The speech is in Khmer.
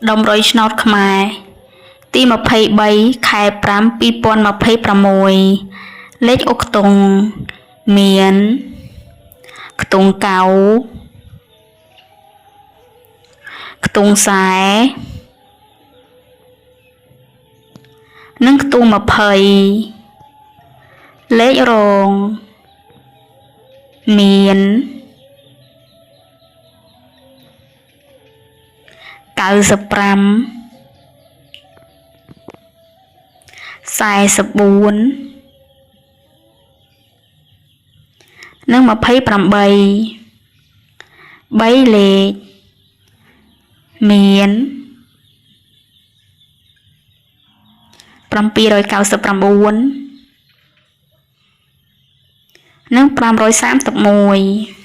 ដុំរយឆ្នោតខ្មែរទី23ខែ5 2026លេខអុកតុងមានខ្ទង់កៅខ្ទង់ខ្សែនិងខ្ទង់20លេខរងមាន95 44និង28 3លេខមាន799និង531